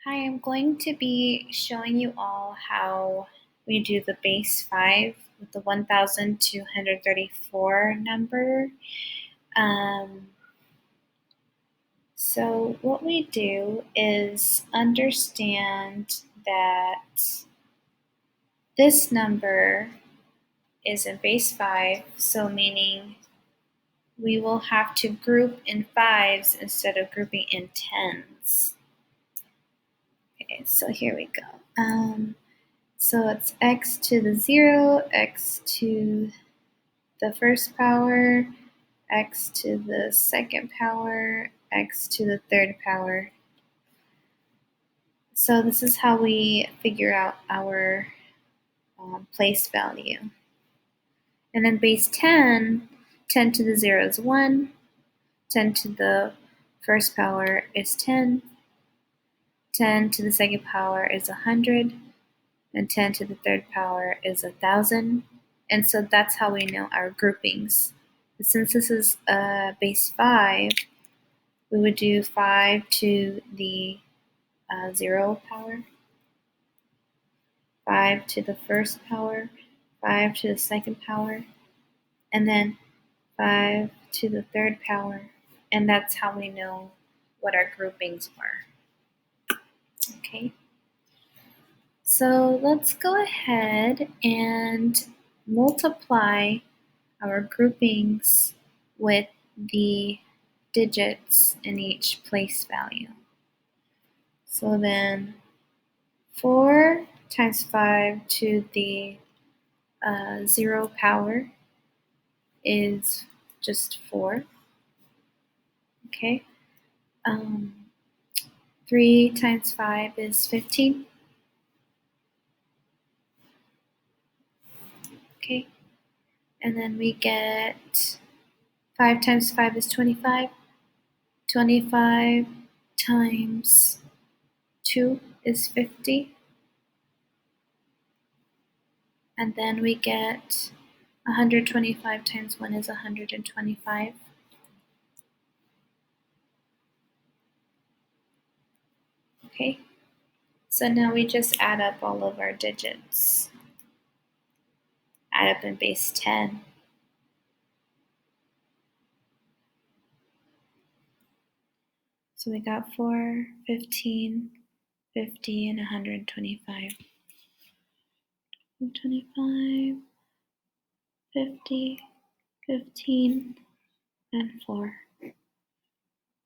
Hi, I'm going to be showing you all how we do the base 5 with the 1234 number. So what we do is understand that this number is a base 5, so meaning we will have to group in 5s instead of grouping in 10s. Okay, so here we go. So it's x to the 0, x to the first power, x to the second power, x to the third power. So this is how we figure out our place value. And then base 10, 10 to the 0 is 1, 10 to the first power is 10, 10 to the second power is 100, and 10 to the third power is 1,000. And so that's how we know our groupings. Since this is base 5, we would do 5 to the 0 power, 5 to the first power, 5 to the second power, and then 5 to the third power. And that's how we know what our groupings were. Okay. So let's go ahead and multiply our groupings with the digits in each place value. So then 4 times 5 to the 0 power is just 4. Okay. 3 times 5 is 15. Okay. And then we get 5 times 5 is 25. 25 times 2 is 50. And then we get 125 times 1 is 125. Okay, so now we just add up all of our digits. Add up in base 10. So we got 4, 15, 50, and 125. 125, 50, 15, and 4.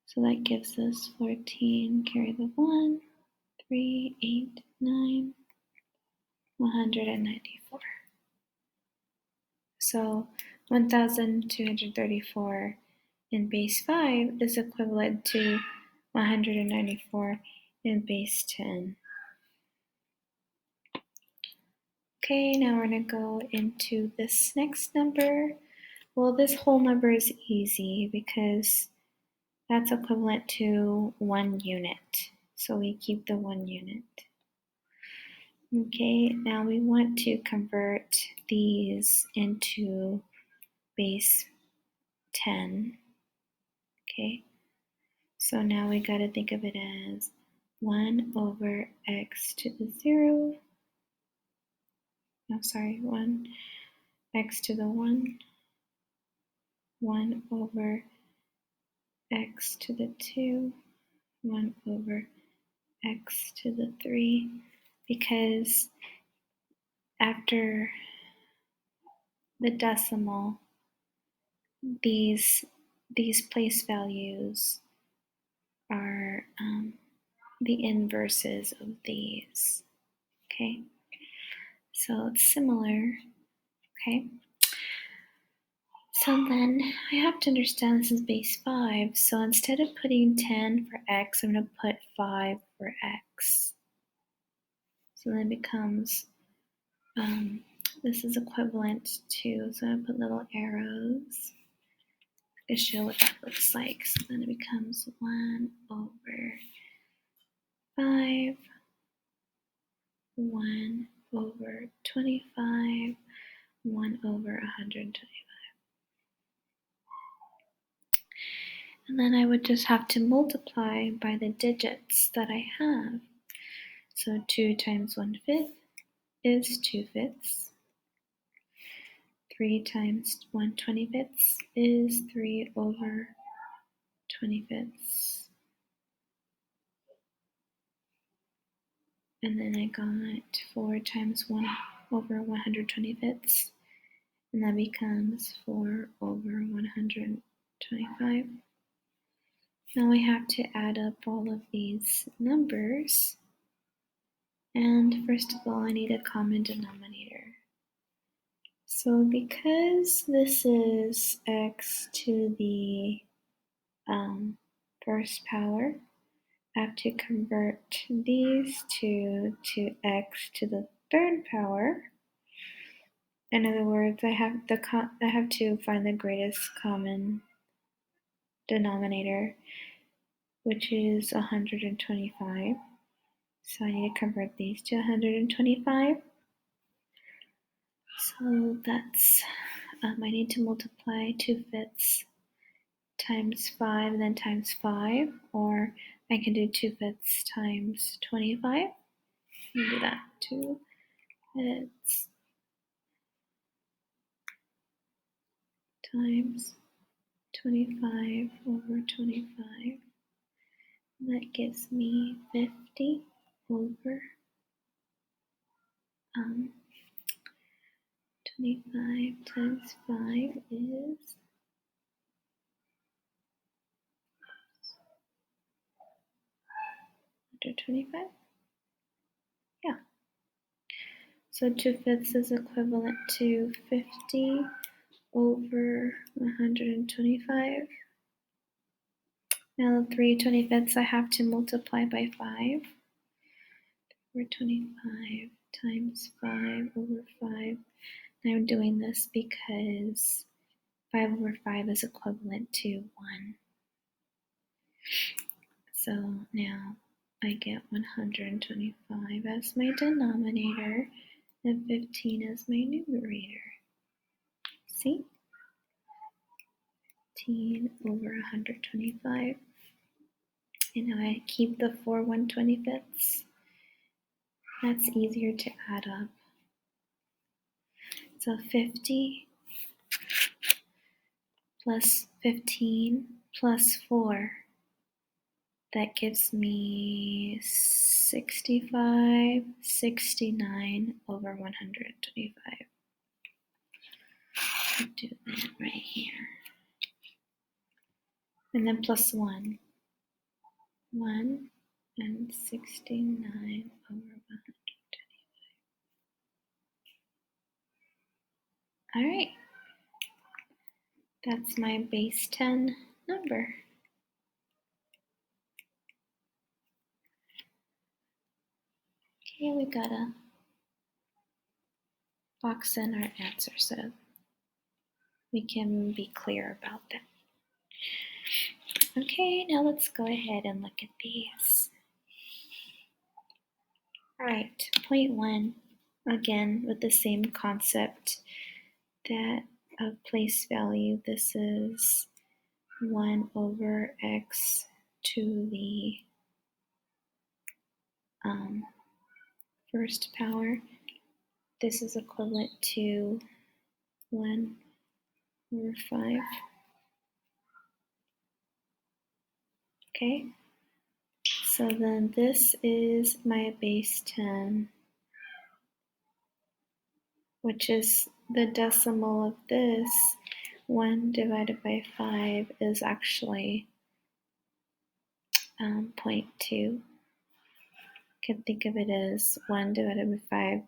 So that gives us 14, carry the 1, 3, 8, 9, 194. So 1234 in base 5 is equivalent to 194 in base 10. Okay, now we're going to go into this next number. Well, this whole number is easy because that's equivalent to 1 unit. So we keep the 1 unit. Okay, now we want to convert these into base 10. Okay, so now we got to think of it as 1 over x to the 0. No, sorry, 1 x to the 1. 1 over x to the 2. 1 over x to the 3. Because after the decimal, these place values are the inverses of these. Okay, so it's similar. Okay, so then I have to understand this is base 5. So instead of putting 10 for x, I'm going to put 5 for x. So then it becomes, this is equivalent to, so I'm going to put little arrows to show what that looks like. So then it becomes 1 over 5, 1 over 25, 1 over 125. And then I would just have to multiply by the digits that I have. So 2 times 1/5 is 2/5. 3 times 1/25 is 3/25. And then I got 4 times 1/125, and that becomes 4/125. Now I have to add up all of these numbers, and first of all I need a common denominator. So because this is x to the first power, I have to convert these two to x to the third power. In other words, I have to find the greatest common denominator, which is 125. So I need to convert these to 125. So that's, I need to multiply 2/5 times 5 and then times 5, or I can do 2/5 times 25. Let me do that. 2/5 times 25/25. And that gives me 50 over 25 times 5 is 125. Yeah. So 2/5 is equivalent to 50 over 125. Now 3/25 I have to multiply by 5. 425 times 5 over 5. And I'm doing this because 5 over 5 is equivalent to 1. So now I get 125 as my denominator and 15 as my numerator. See? 15 over 125. And now I keep the 4/125. That's easier to add up. So 50 plus 15 plus 4. That gives me 65, 69 over 125. I'll do that right here. And then plus 1. 1 and 69 over 125. All right. That's my base 10 number. Okay, we gotta box in our answer so we can be clear about that. Okay, now let's go ahead and look at these. All right, point 1, again with the same concept that of place value, this is 1 over x to the first power. This is equivalent to 1 over 5. Okay, so then this is my base 10, which is the decimal of this. 1 divided by 5 is actually 0.2. You can think of it as 1 divided by 5.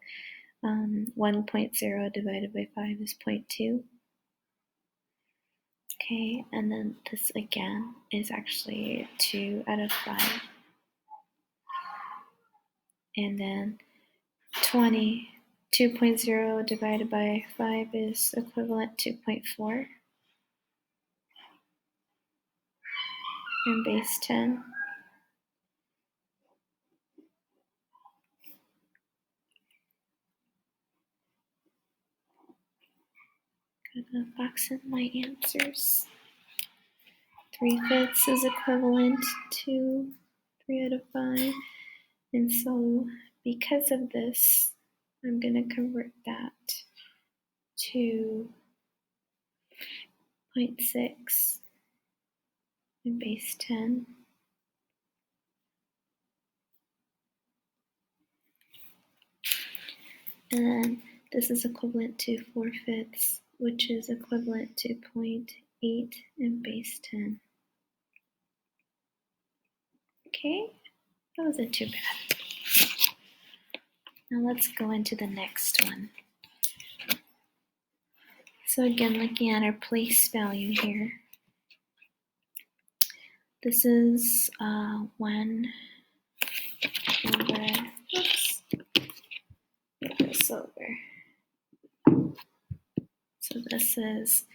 1.0 divided by 5 is 0.2. Okay, and then this again is actually 2 out of 5. And then 2.0 divided by 5 is equivalent to 0.4. And base 10. Gonna box in my answers. 3/5 is equivalent to 3 out of 5. And so because of this, I'm going to convert that to 0.6 in base 10. And then this is equivalent to 4/5, which is equivalent to 0.8 in base 10. Okay, that wasn't too bad. Now let's go into the next one. So again, looking at our place value here. This is 1 over, oops, move this over. So this is,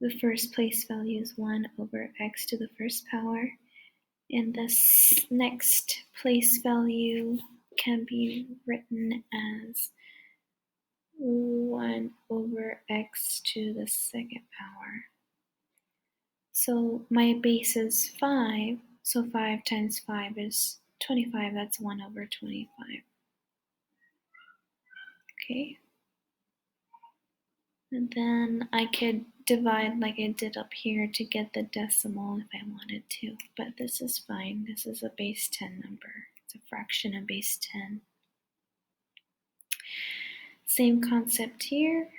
the first place value is 1 over x to the first power. And this next place value can be written as 1 over x to the second power. So my base is 5, so 5 times 5 is 25, that's 1 over 25. Okay. And then I could divide like I did up here to get the decimal if I wanted to, but this is fine. This is a base 10 number. It's a fraction of base 10. Same concept here.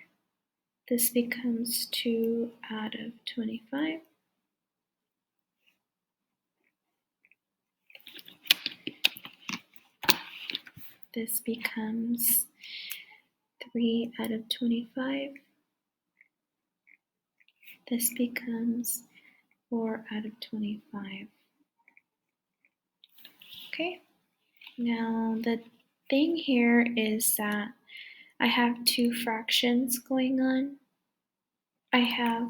This becomes 2 out of 25. This becomes 3 out of 25. This becomes 4 out of 25. Okay, now the thing here is that I have two fractions going on. I have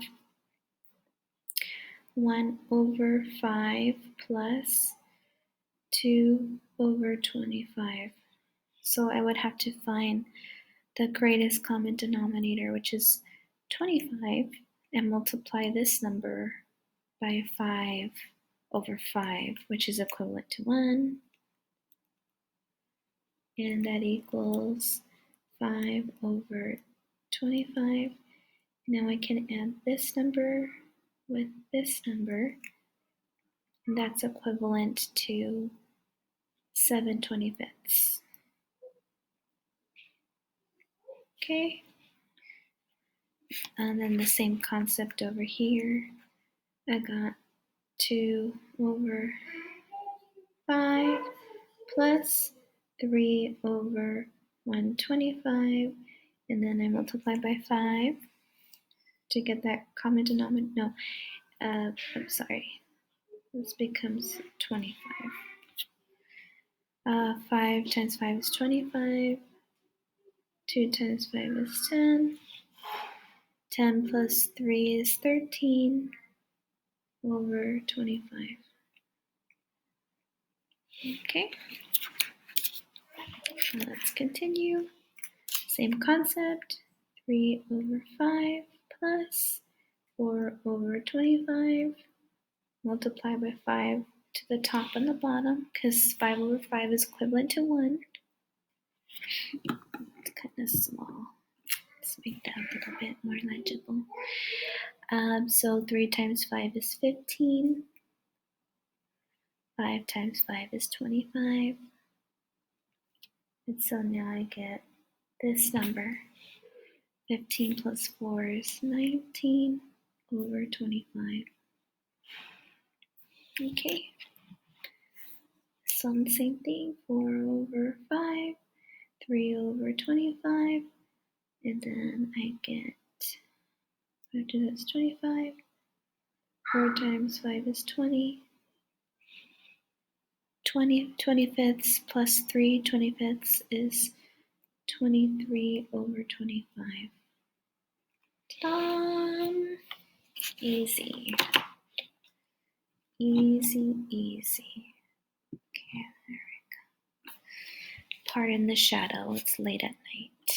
1 over 5 plus 2 over 25. So I would have to find the greatest common denominator, which is 25, and multiply this number by 5 over 5, which is equivalent to 1. And that equals 5 over 25. Now I can add this number with this number, and that's equivalent to 7/25. Okay, and then the same concept over here. I got 2 over 5 plus 3 over 125, and then I multiply by 5 to get that common denominator. No, I'm sorry. This becomes 25. 5 times 5 is 25. 2 times 5 is 10. 10 plus 3 is 13 over 25. Okay, now let's continue. Same concept. 3 over 5 plus 4 over 25. Multiply by 5 to the top and the bottom, because 5 over 5 is equivalent to 1. It's kind of small. Let's make that a little bit more legible. So 3 times 5 is 15. 5 times 5 is 25. And so now I get this number. 15 plus 4 is 19 over 25. Okay. So the same thing. 4 over 5. 3 over 25. And then I get 5 to that's 25. 4 times 5 is 20. 25ths plus 3 25ths is 23 over 25. Done. Easy. Easy, easy. Okay, there we go. Pardon the shadow, it's late at night.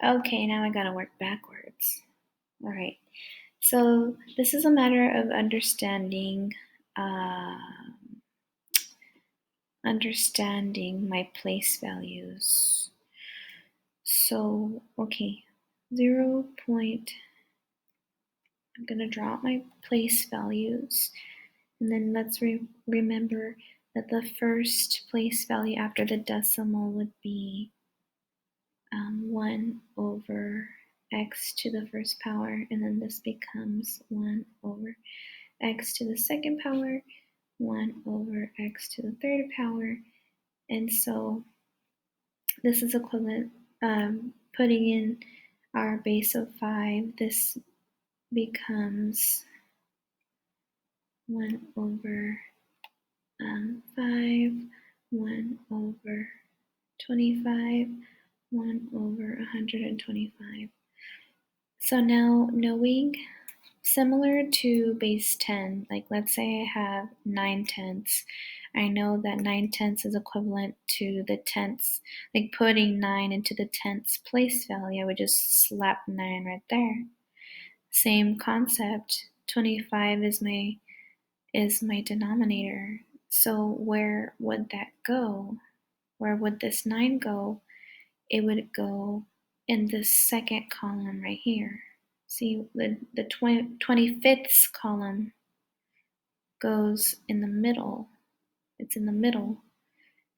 Okay, now I gotta work backwards. All right, so this is a matter of understanding understanding my place values. So, okay, 0. I'm going to draw out my place values. And then let's remember that the first place value after the decimal would be 1 over x to the first power, and then this becomes 1 over x to the second power, 1 over x to the third power, and so this is equivalent, putting in our base of 5, this becomes 1 over 5, 1 over 25, 1 over 125. So now knowing, similar to base 10, like let's say I have 9/10, I know that 9/10 is equivalent to the tenths, like putting 9 into the tenths place value, I would just slap 9 right there. Same concept, 25 is my denominator. So where would that go? Where would this 9 go? It would go in this second column right here. See, the 25ths column goes in the middle. It's in the middle.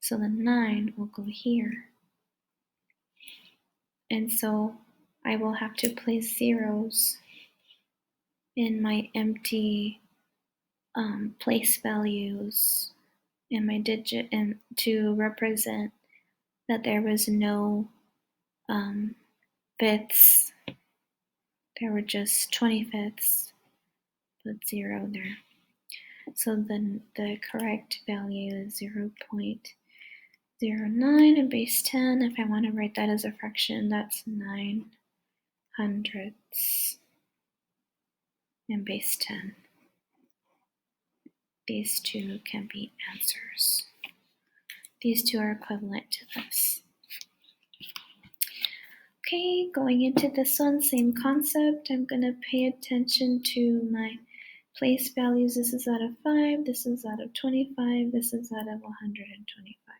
So the 9 will go here. And so I will have to place zeros in my empty place values in my digit, and to represent that there was no fifths, there were just 25ths, put 0 there. So then the correct value is 0.09, and base 10, if I want to write that as a fraction, that's 9/100, and base 10. These two can be answers. These two are equivalent to this. Okay, going into this one, same concept. I'm going to pay attention to my place values. This is out of 5, this is out of 25, this is out of 125.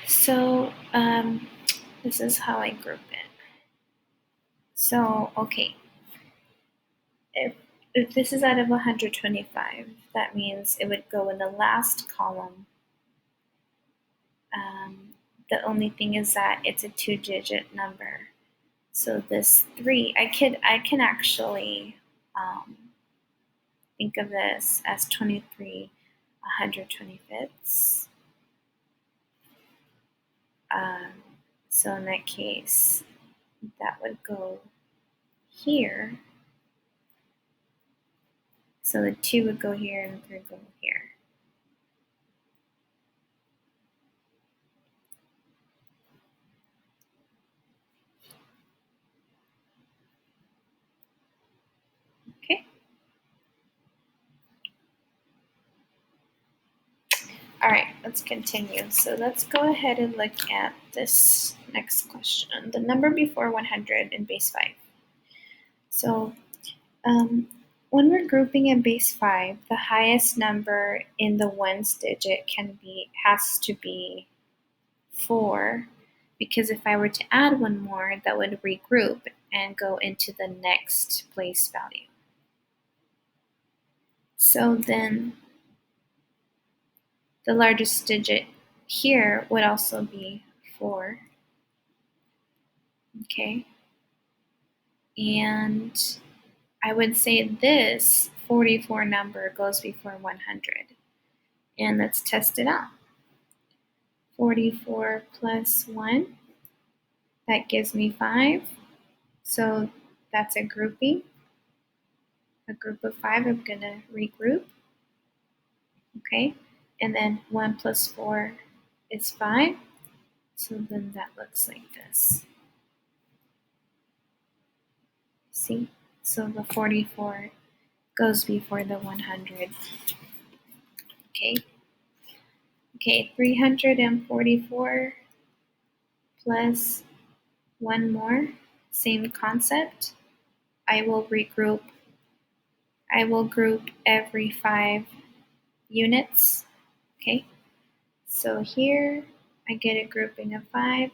So this is how I group it. So, okay, if this is out of 125, that means it would go in the last column. The only thing is that it's a 2-digit number. So this 3, I can actually think of this as 23 125ths. So in that case, that would go here. So the 2 would go here and the 3 would go here. Okay. All right, let's continue. So let's go ahead and look at this next question. The number before 100 in base 5. So when we're grouping in base 5, the highest number in the ones digit has to be 4, because if I were to add one more, that would regroup and go into the next place value. So then the largest digit here would also be 4. Okay. And I would say this 44 number goes before 100. And let's test it out. 44 plus 1, that gives me 5. So that's a grouping. A group of 5, I'm going to regroup. Okay, and then 1 plus 4 is 5. So then that looks like this. See? So the 44 goes before the 100. Okay. Okay, 344 plus 1 more, same concept. I will regroup I will group every 5 units. Okay, so here I get a grouping of 5,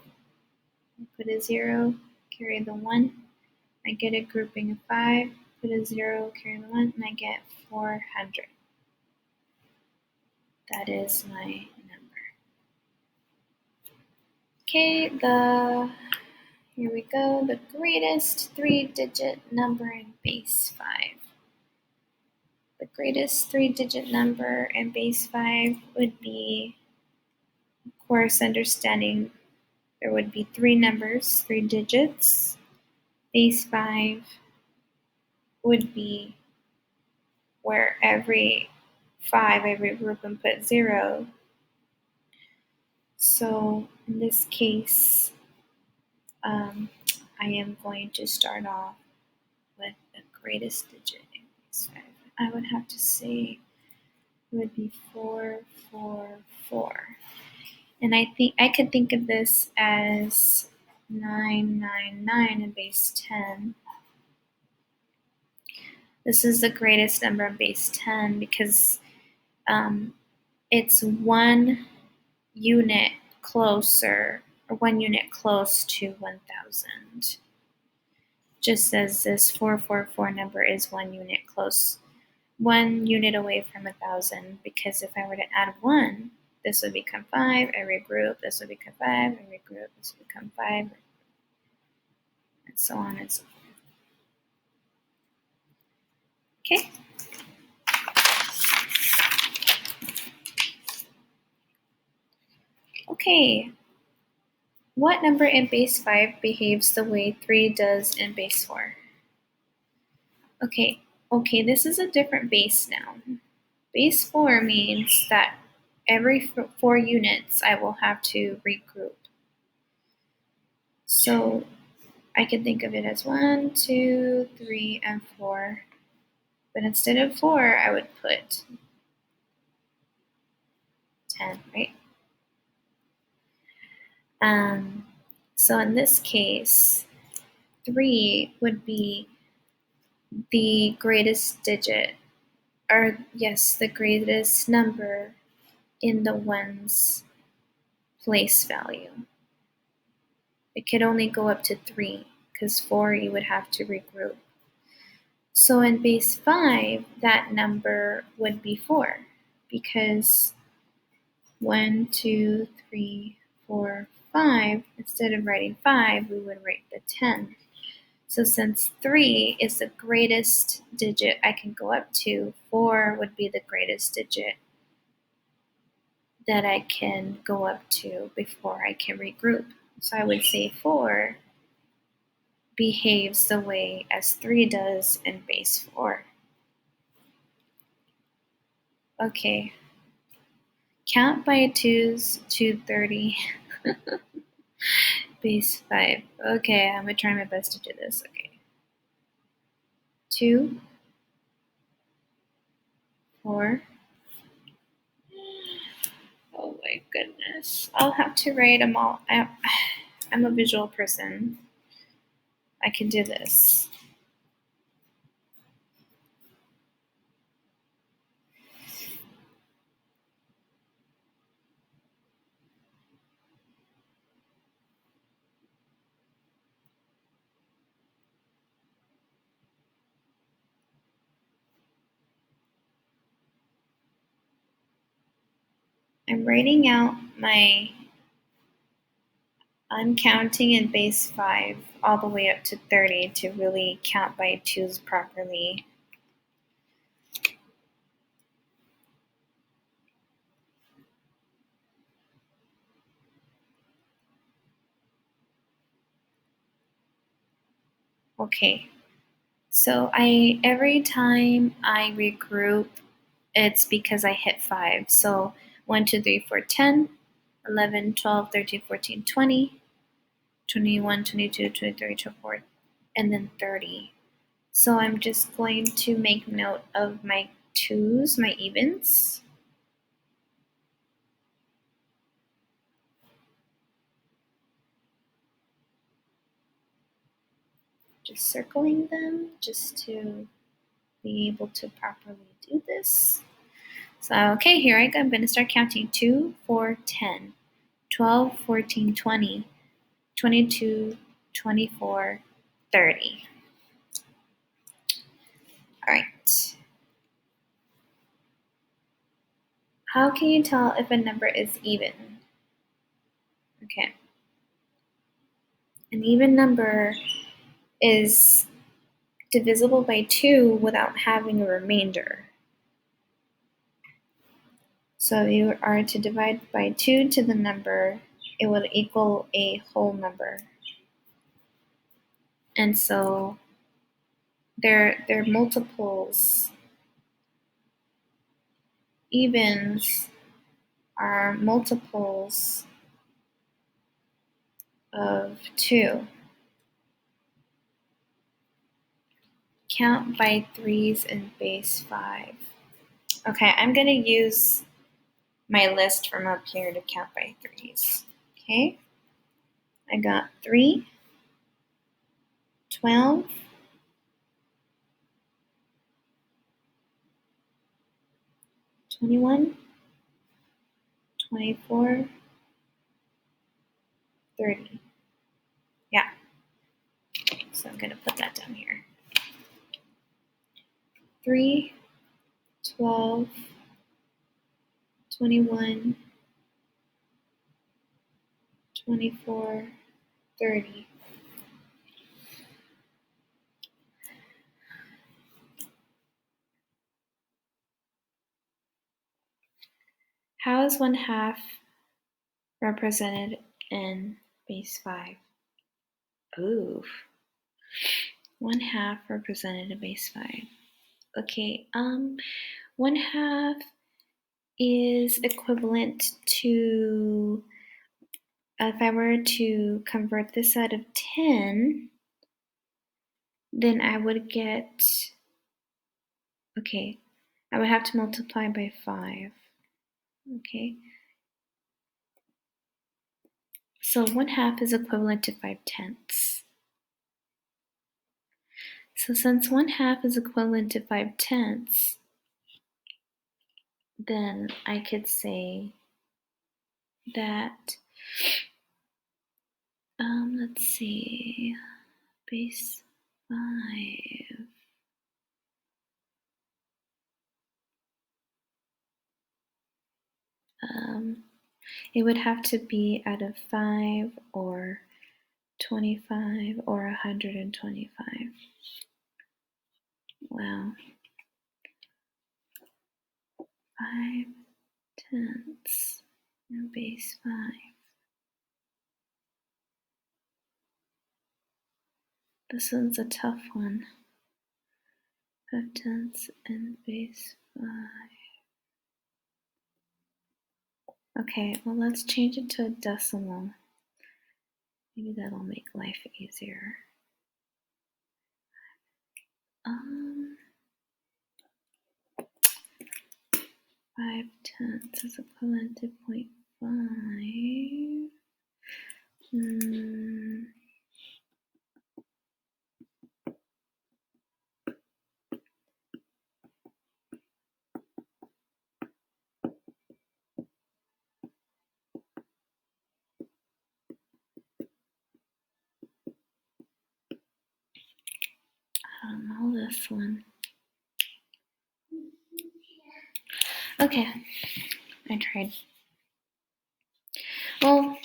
put a 0, carry the 1. I get a grouping of 5, put a 0, carry the 1, and I get 400. That is my number. Okay, here we go, the greatest 3-digit number in base 5. The greatest 3-digit number in base 5 would be, of course, understanding there would be 3 numbers, 3 digits. Base 5 would be where every 5, every group and put 0. So in this case, I am going to start off with the greatest digit in base 5. I would have to say it would be 444. And I think I could think of this as 999 in base 10. This is the greatest number in base 10 because it's 1 unit closer, or 1 unit close to 1,000. Just as this 444 number is 1 unit close, 1 unit away from 1,000, because if I were to add 1, this would become 5, I regroup, this would become 5, I regroup, this would become 5, and so on and so forth. Okay. Okay. What number in base 5 behaves the way 3 does in base 4? Okay, this is a different base now. Base 4 means that every 4 units I will have to regroup. So I can think of it as 1, 2, 3, and 4. But instead of 4, I would put 10, right? So in this case, 3 would be the greatest digit, or yes, the greatest number in the 1's place value. It could only go up to 3, because 4 you would have to regroup. So in base 5, that number would be 4, because 1, 2, 3, 4, 5, instead of writing 5, we would write the 10. So since 3 is the greatest digit I can go up to, 4 would be the greatest digit that I can go up to before I can regroup. So I would say 4 behaves the way as 3 does in base 4. Okay. Count by 2's to 30. Base 5. Okay, I'm going to try my best to do this. Okay. 2, 4. Oh my goodness. I'll have to write them all. I'm a visual person. I can do this. I'm writing out I'm counting in base 5 all the way up to 30 to really count by 2's properly. Okay, so every time I regroup, it's because I hit 5. So 1, 2, 3, 4, 10, 11, 12, 13, 14, 20, 21, 22, 23, 24, and then 30. So I'm just going to make note of my 2's, my evens. Just circling them just to be able to properly do this. So, okay, here I go. I'm going to start counting 2, 4, 10, 12, 14, 20, 22, 24, 30. All right. How can you tell if a number is even? Okay. An even number is divisible by 2 without having a remainder. So if you are to divide by 2 to the number, it would equal a whole number. And so they're multiples. Evens are multiples of 2. Count by 3s in base 5. Okay, I'm going to use my list from up here to count by 3s. Okay, I got 3, 12, 21, 24, 30. Yeah, so I'm going to put that down here. 3, 12, 21, 24, 30. How is 1/2 represented in base 5? Ooh. 1/2 represented in base 5. Okay, 1/2 is equivalent to, if I were to convert this out of 10, then I would get, okay, I would have to multiply by 5. Okay, so 1/2 is equivalent to 5/10. So since 1/2 is equivalent to 5/10, then I could say that, let's see, base 5. It would have to be out of 5 or 25 or 125. Wow. 5/10 and base 5. This one's a tough one. 5/10 and base 5. Okay, well, let's change it to a decimal. Maybe that'll make life easier. 5/10 is equivalent to 0.5. I don't know this one. Okay, I tried. Well,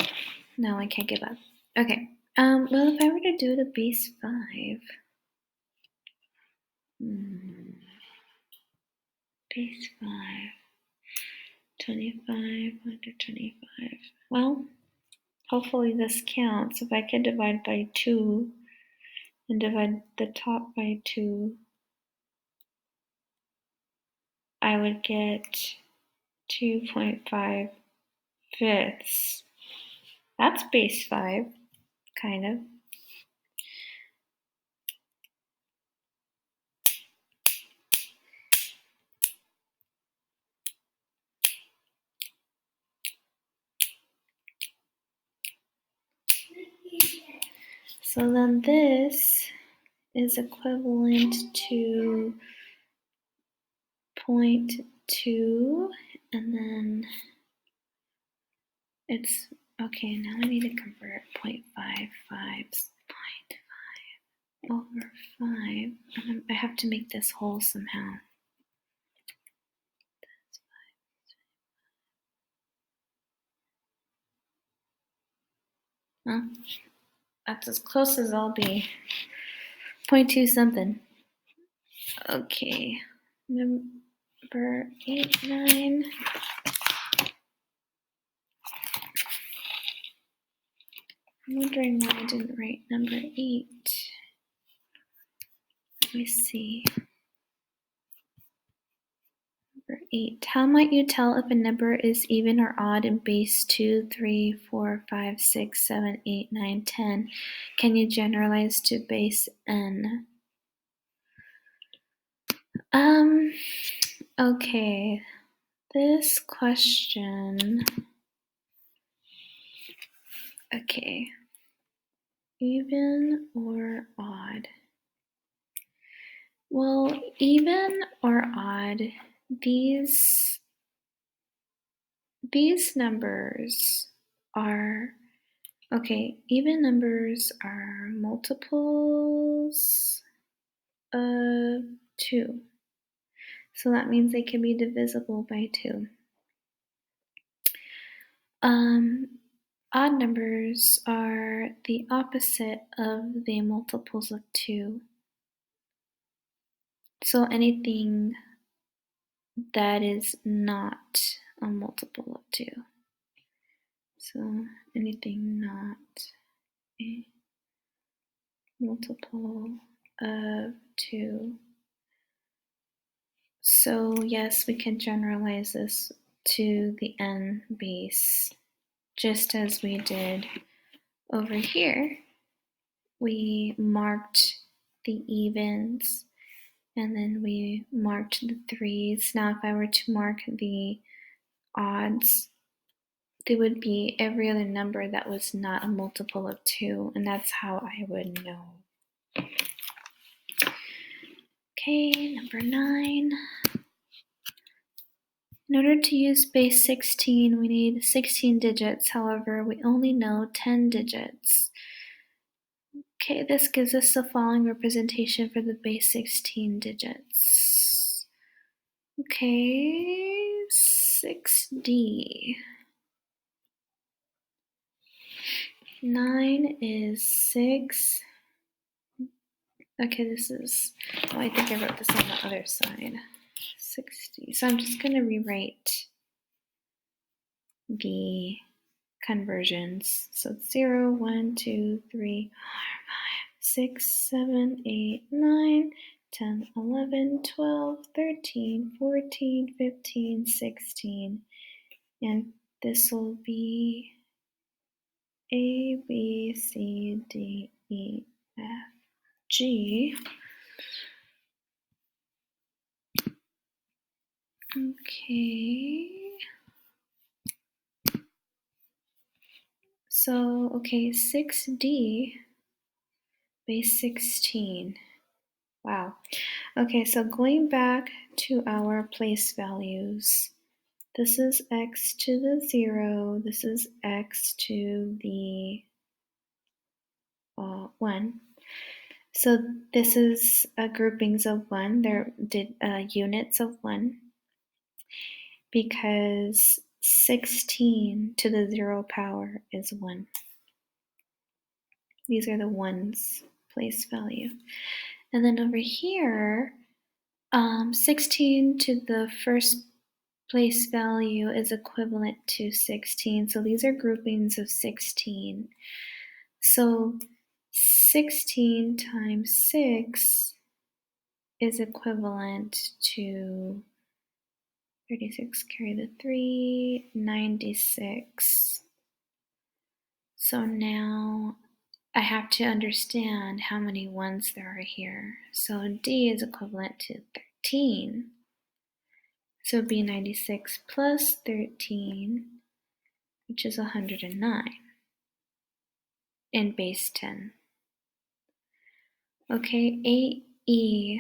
no, I can't give up. Okay, well, if I were to do it at base 5, base 5, 25 under 25. Well, hopefully this counts. If I could divide by 2 and divide the top by 2, I would get 2.5 fifths. That's base 5, kind of. So then this is equivalent to 0.2, and then it's, okay, now I need to convert 0.55 over 5. I have to make this whole somehow. Well, that's as close as I'll be. 0.2 something. Okay, number 8, 9. I'm wondering why I didn't write number 8. Let me see. Number 8. How might you tell if a number is even or odd in base 2, 3, 4, 5, 6, 7, 8, 9, 10? Can you generalize to base n? Okay. This question. Okay. Even or odd? Well, even or odd, these numbers are, okay, even numbers are multiples of 2. So that means they can be divisible by 2. Odd numbers are the opposite of the multiples of 2. So anything that is not a multiple of 2. So anything not a multiple of 2. So yes, we can generalize this to the n base, just as we did over here. We marked the evens, and then we marked the 3s. Now if I were to mark the odds, they would be every other number that was not a multiple of 2, and that's how I would know. Okay, number 9. In order to use base 16, we need 16 digits. However, we only know 10 digits. Okay, this gives us the following representation for the base 16 digits. Okay, 6D. 9 is 6. Okay, this is, well, I think I wrote this on the other side. 60. So I'm just going to rewrite the conversions. So it's 0, 1, 2, 3, 4, 5, 6, 7, 8, 9, 10, 11, 12, 13, 14, 15, 16. And this will be A, B, C, D, E, F, G. Okay. So, okay, 6D, base 16. Wow. Okay, so going back to our place values, this is x to the 0, this is x to the 1. So this is groupings of 1, they're units of 1, because 16 to the 0 power is 1. These are the ones place value. And then over here, 16 to the first place value is equivalent to 16. So these are groupings of 16. So 16 times 6 is equivalent to 36, carry the 3, 96. So now I have to understand how many ones there are here. So D is equivalent to 13. So it'd be 96 plus 13, which is 109 in base 10. Okay, 8E.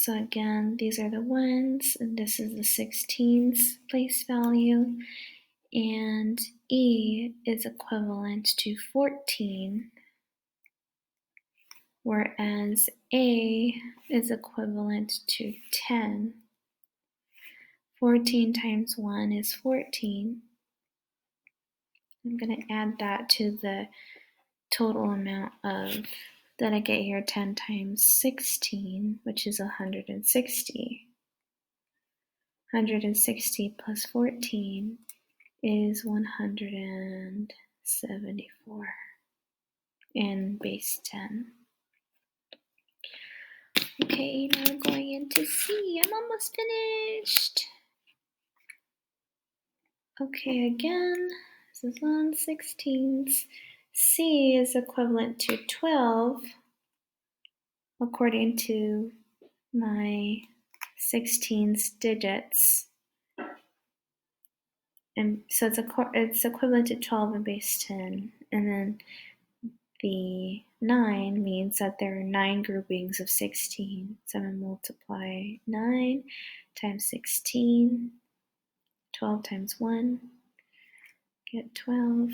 So again, these are the ones, and this is the 16's place value, and E is equivalent to 14, whereas A is equivalent to 10. 14 times 1 is 14. I'm going to add that to the total amount of that I get here, 10 times 16, which is 160. 160 plus 14 is 174 in base 10. Okay, now we're going into C. I'm almost finished. Okay, again, this is on 16s. C is equivalent to 12 according to my 16's digits. And so it's equivalent to 12 in base 10. And then the 9 means that there are 9 groupings of 16. So I'm going to multiply 9 times 16, 12 times 1, get 12,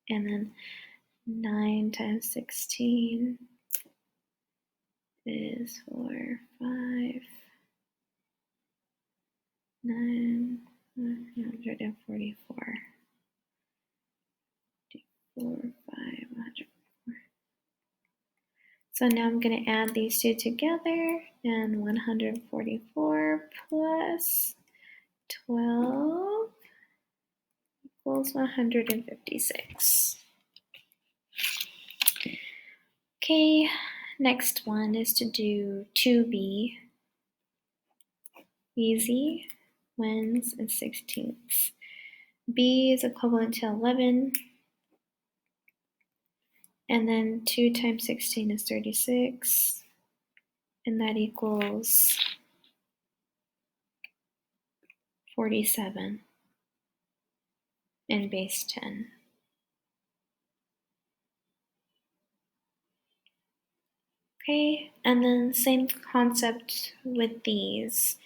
and then 9 times 16 is 4, 5, 944. 4, 5, 100. So now I'm going to add these two together, and 144 plus 12 equals 156. Okay, next one is to do 2B. Easy, ones and 16ths. B is equivalent to 11. And then 2 times 16 is 36. And that equals 47 in base 10. Okay, and then same concept with these.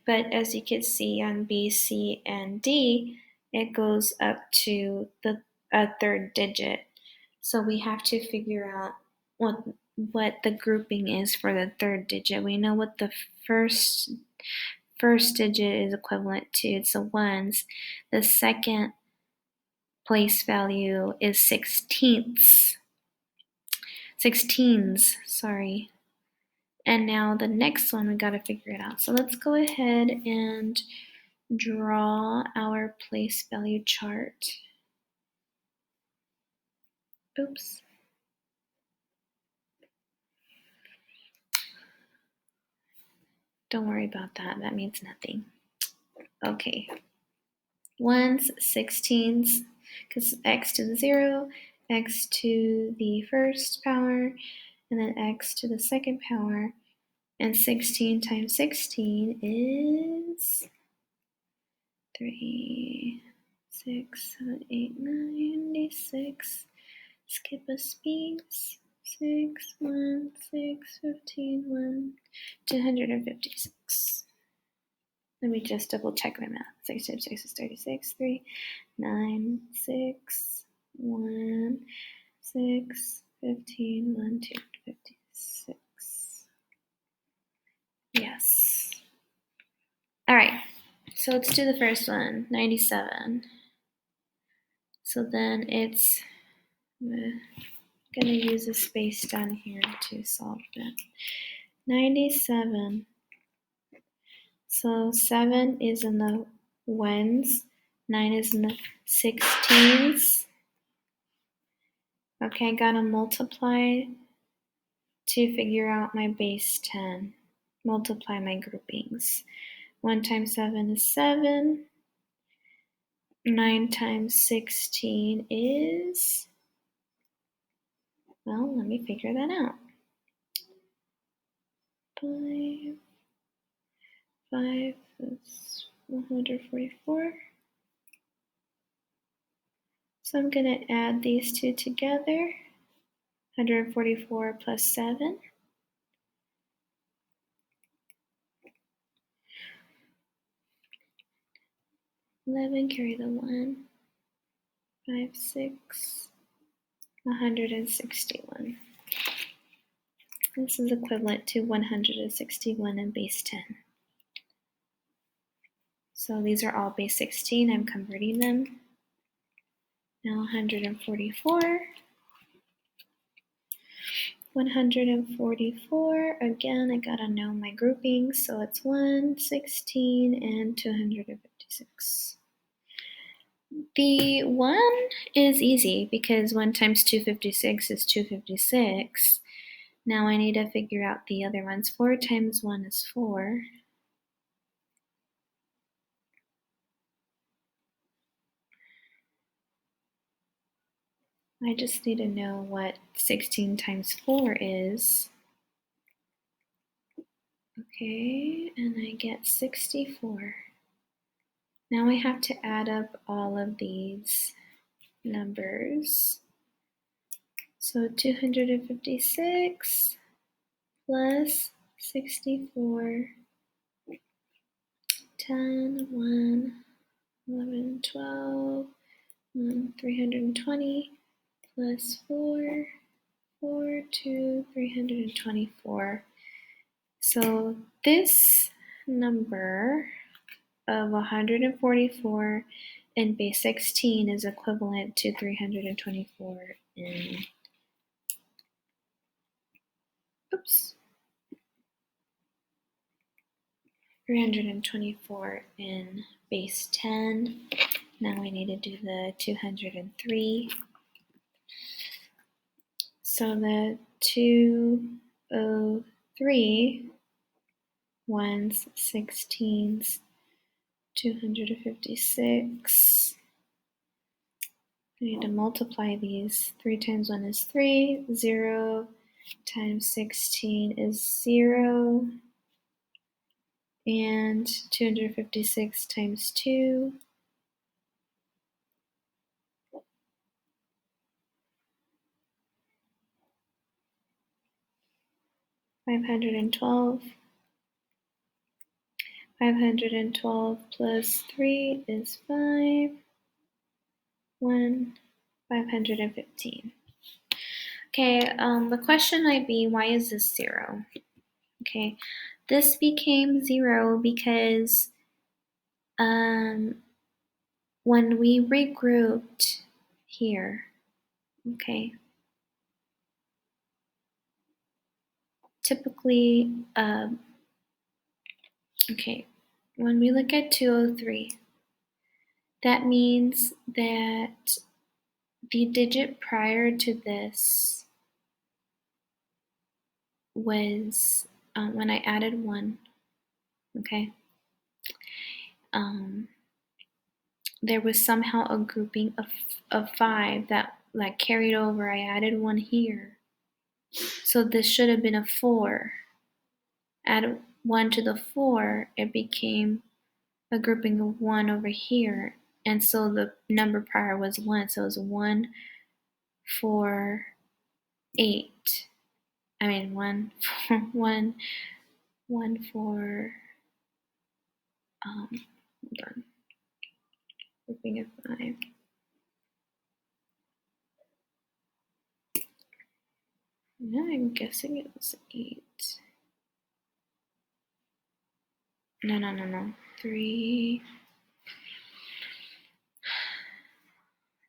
But as you can see on B, C, and D, it goes up to the third digit. So we have to figure out what the grouping is for the third digit. We know what the first digit is equivalent to. It's the ones. The second place value is 16s, sorry. And now the next one, we got to figure it out. So let's go ahead and draw our place value chart. Oops. Don't worry about that. That means nothing. Okay. Ones, 16s, because x to the 0, x to the first power, and then x to the second power. And 16 times 16 is 3, 6, 7, 8, 96. Skip a space. 6, 1, 6, 15, 1, 256. Let me just double check my math. 6 times 6 is 36. 3, 9, 6, 1, 6, 15, 1, 256. Yes. All right. So let's do the first one, 97. So then it's, I'm gonna use a space down here to solve that. 97. So 7 is in the ones, 9 is in the 16s. Okay, I gotta multiply to figure out my base 10. Multiply my groupings. 1 times 7 is 7. 9 times 16 is, well, let me figure that out. 5, that's 144. So I'm going to add these two together. 144 plus 7 11, carry the 1, 5, 6, 161. This is equivalent to 161 in base 10. So these are all base 16. I'm converting them. Now 144. 144, again, I gotta know my groupings, so it's 1, 16, and 256. The 1 is easy because 1 times 256 is 256. Now I need to figure out the other ones. 4 times 1 is 4. I just need to know what 16 times 4 is. Okay, and I get 64. Now I have to add up all of these numbers. So 256 plus 64, 10, 1, 11, 12, 320 plus 4, 4, 2, 324. So this number of 144 in base 16 is equivalent to 324 in, 324 in base 10. Now we need to do the 203. So the 203 ones, 16s, 256. I need to multiply these. 3 times 1 is 3. 0 times 16 is 0. And 256 times 2. 512. 512 plus 3 is 5. 1, 515. Okay, the question might be, why is this 0? Okay, this became 0 because when we regrouped here, okay, typically, okay, when we look at 203, that means that the digit prior to this was when I added 1, okay, there was somehow a grouping of 5 that like carried over. I added 1 here. So this should have been a 4. Add 1 to the 4, it became a grouping of 1 over here. And so the number prior was 1. So it was 1, 4, 8. I mean 1, 4, 1, 1, 4, hold on. Grouping of 5. No, I'm guessing it was 8. No. 3.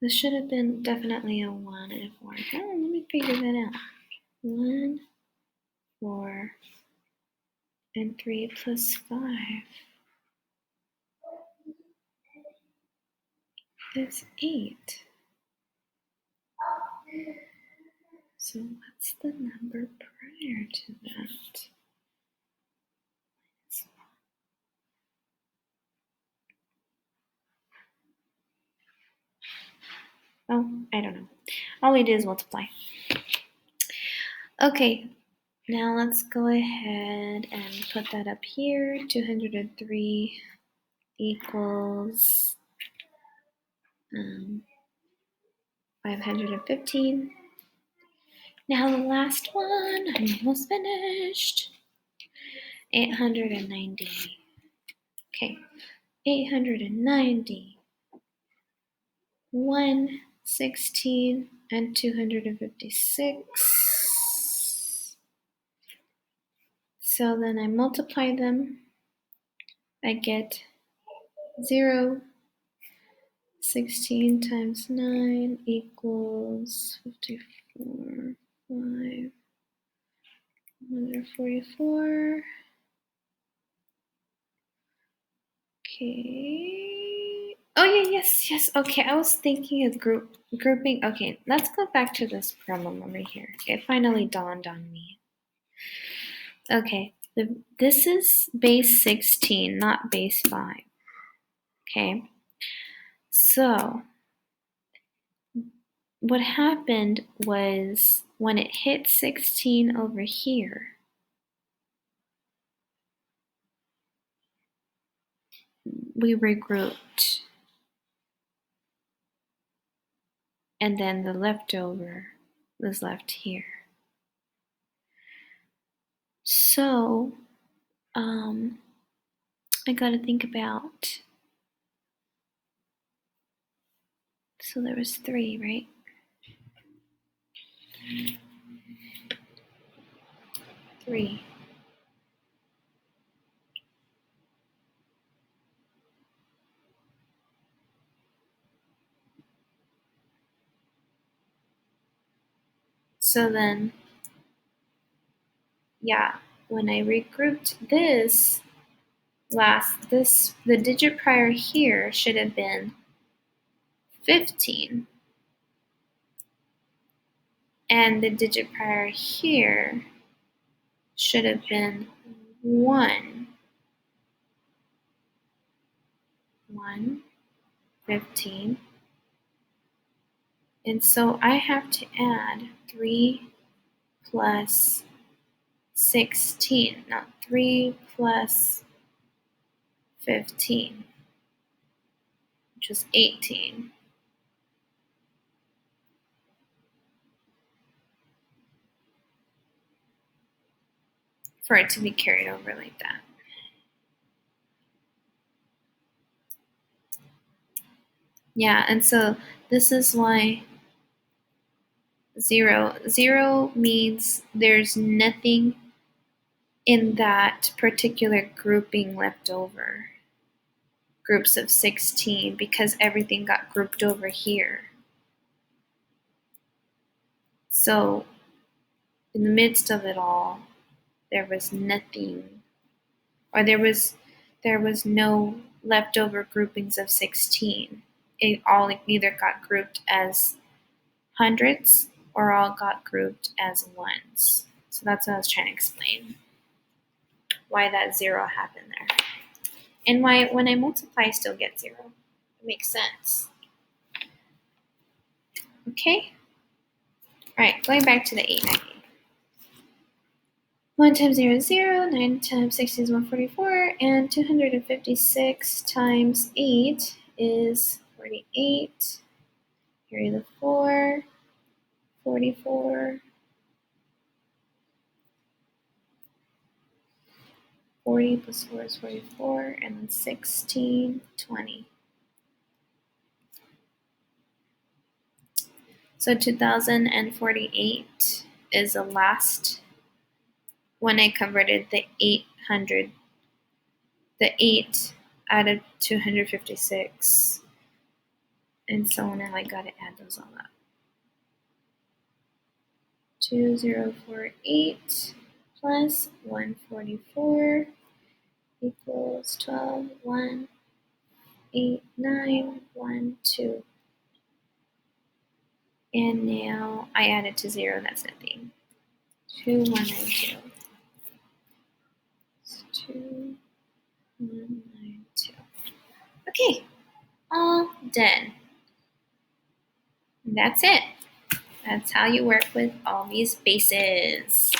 This should have been definitely a 1 and a 4. Oh, let me figure that out. 1, 4, and 3 plus 5 is 8. So what's the number prior to that? Oh, I don't know. All we do is multiply. Okay, now let's go ahead and put that up here. 203 equals 515. Now the last one, I'm almost finished. 890. Okay, 890, 116, and 256. So then I multiply them. I get 0. 16 times 9 equals 54, 5, 144. Okay. Oh yeah, yes. Okay, I was thinking of grouping. Okay, let's go back to this problem over here. It finally dawned on me. Okay, this is base 16, not base 5. Okay, so what happened was when it hit 16 over here, we regrouped. And then the leftover was left here. So, I gotta think about, so there was 3, right? 3. So then, yeah, when I regrouped this, the digit prior here should have been 15. And the digit prior here should have been 1. 1, 15. And so I have to add 3 plus 16, not 3 plus 15, which is 18. For it to be carried over like that. Yeah, and so this is why 0. 0 means there's nothing in that particular grouping left over. Groups of 16, because everything got grouped over here. So in the midst of it all, there was nothing, or there was no leftover groupings of 16. It all either got grouped as hundreds or all got grouped as ones. So that's what I was trying to explain. Why that 0 happened there. And why when I multiply I still get 0. It makes sense. Okay? Alright, going back to the 890. 1 times 0 is 0, 9 times 16 is 144, and 256 times 8 is 48. Carry the 4, 44, 40 plus 4 is 44, and then 16, 20. So 2048 is the last when I converted the 800, the 8 out of 256. And so now I gotta add those all up. 2048 plus 144 equals 12, 1, 8, 9, 1, 2. And now I add it to 0, that's nothing. 2192. 2192. Okay, all done. And that's it. That's how you work with all these bases.